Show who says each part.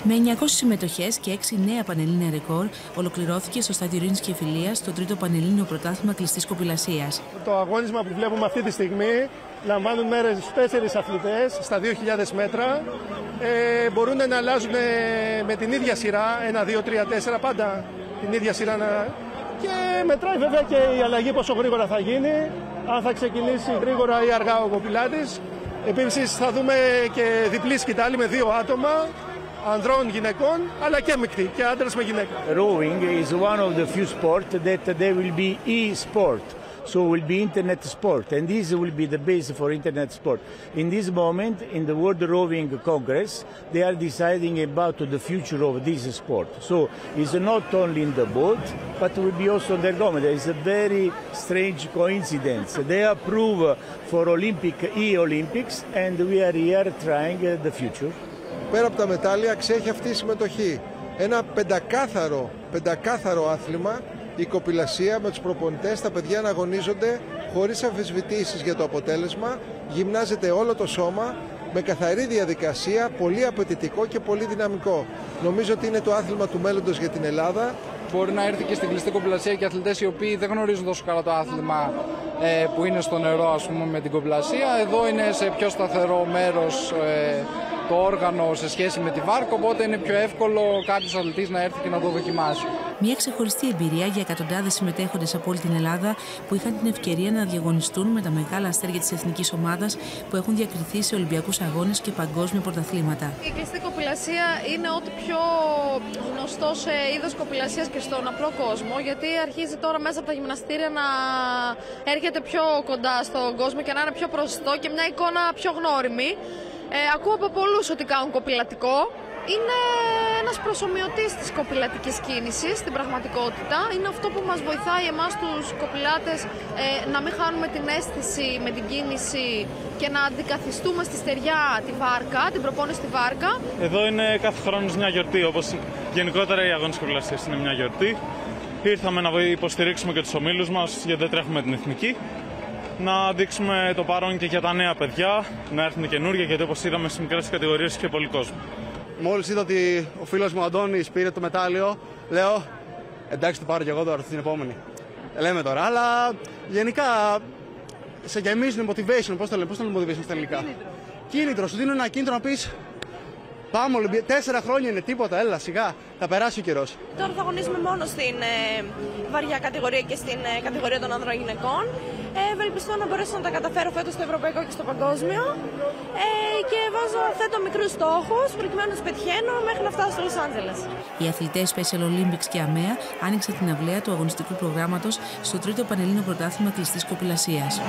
Speaker 1: Με 900 συμμετοχές και 6 νέα πανελλήνια ρεκόρ, ολοκληρώθηκε στο Στάδιο Ειρήνης και Φιλίας το τρίτο πανελλήνιο πρωτάθλημα κλειστής κοπηλασίας.
Speaker 2: Το αγώνισμα που βλέπουμε αυτή τη στιγμή λαμβάνουν μέρες 4 αθλητές στα 2.000 μέτρα. Μπορούν να αλλάζουν με την ίδια σειρά, 1, 2, 3, 4, πάντα την ίδια σειρά. Και μετράει βέβαια και η αλλαγή πόσο γρήγορα θα γίνει, αν θα ξεκινήσει γρήγορα ή αργά ο κοπηλάτης. Επίσης θα δούμε και διπλή σκητάλη με 2 άτομα, ανδρών, γυναικών, αλλά και μεικτή, και άντρας με γυναίκα.
Speaker 3: Rowing is one of the few sports that there will be e-sport. So it will be internet sport, and this will be the base for internet sport. In this moment, in the World Rowing Congress, they are deciding about the future of this sport. So it's not only in the boat, but it will be also in the government. There is a very strange coincidence. They approve for e-Olympics, and we are here trying the future.
Speaker 4: Πέρα από τα μετάλλια, ξέχει αυτή η συμμετοχή. Ένα πεντακάθαρο άθλημα, η κοπηλασία με τους προπονητές, τα παιδιά να αγωνίζονται χωρίς αμφισβητήσεις για το αποτέλεσμα, γυμνάζεται όλο το σώμα, με καθαρή διαδικασία, πολύ απαιτητικό και πολύ δυναμικό. Νομίζω ότι είναι το άθλημα του μέλλοντος για την Ελλάδα.
Speaker 5: Μπορεί να έρθει και στην κλειστή κοπηλασία και αθλητές οι οποίοι δεν γνωρίζουν τόσο καλά το άθλημα που είναι στο νερό, ας πούμε, με την κοπηλασία. Εδώ είναι σε πιο σταθερό μέρος το όργανο σε σχέση με τη βάρκα, οπότε είναι πιο εύκολο κάποιος αθλητής να έρθει και να το δοκιμάσει.
Speaker 1: Μια ξεχωριστή εμπειρία για εκατοντάδες συμμετέχοντες από όλη την Ελλάδα που είχαν την ευκαιρία να διαγωνιστούν με τα μεγάλα αστέρια της εθνικής ομάδας που έχουν διακριθεί σε Ολυμπιακούς αγώνες και παγκόσμια πρωταθλήματα.
Speaker 6: Η κλειστή κοπηλασία είναι ό,τι πιο γνωστό σε είδος κοπηλασίας και στον απλό κόσμο, γιατί αρχίζει τώρα μέσα από τα γυμναστήρια να έρχεται πιο κοντά στον κόσμο και να είναι πιο προσιτό και μια εικόνα πιο γνώριμη. Ακούω από πολλούς ότι κάνουν κοπηλατικό. Είναι ένας προσομοιωτής της κοπηλατικής κίνησης στην πραγματικότητα. Είναι αυτό που μας βοηθάει εμάς τους κοπηλάτες να μην χάνουμε την αίσθηση με την κίνηση και να αντικαθιστούμε στη στεριά τη βάρκα, την προπόνηση στη βάρκα.
Speaker 7: Εδώ είναι κάθε χρόνο μια γιορτή, όπως γενικότερα οι αγώνες κοπηλασίας είναι μια γιορτή. Ήρθαμε να υποστηρίξουμε και τους ομίλους μας, γιατί δεν τρέχουμε την εθνική. Να δείξουμε το παρόν και για τα νέα παιδιά, να έρθουν καινούργια, γιατί όπως είδαμε στις μικρές κατηγορίες είχε πολύ κόσμο.
Speaker 8: Μόλις είδα ότι ο φίλος μου Αντώνης πήρε το μετάλλιο, λέω εντάξει, το πάρω και εγώ τώρα στην επόμενη. Λέμε τώρα, αλλά γενικά σε γεμίζουν motivation, πώς το λένε motivation στα ελληνικά. Κίνητρο, σου δίνουν ένα κίνητρο να πεις πάμε Ολυμπιακή, 4 χρόνια είναι τίποτα, έλα σιγά, θα περάσει ο καιρός.
Speaker 9: Τώρα θα αγωνίζουμε μόνο στην βαριά κατηγορία και στην κατηγορία των ανδρών γυναικών. Ευελπιστώ να μπορέσω να τα καταφέρω φέτος στο ευρωπαϊκό και στο παγκόσμιο. Και θέτω μικρούς στόχους προκειμένου να τους πετυχαίνω μέχρι να φτάσω στο Λος Άντζελες.
Speaker 1: Οι αθλητές Special Olympics και ΑΜΕΑ άνοιξαν την αυλαία του αγωνιστικού προγράμματος στο τρίτο πανελλήνιο πρωτάθλημα κλειστής κοπηλασίας.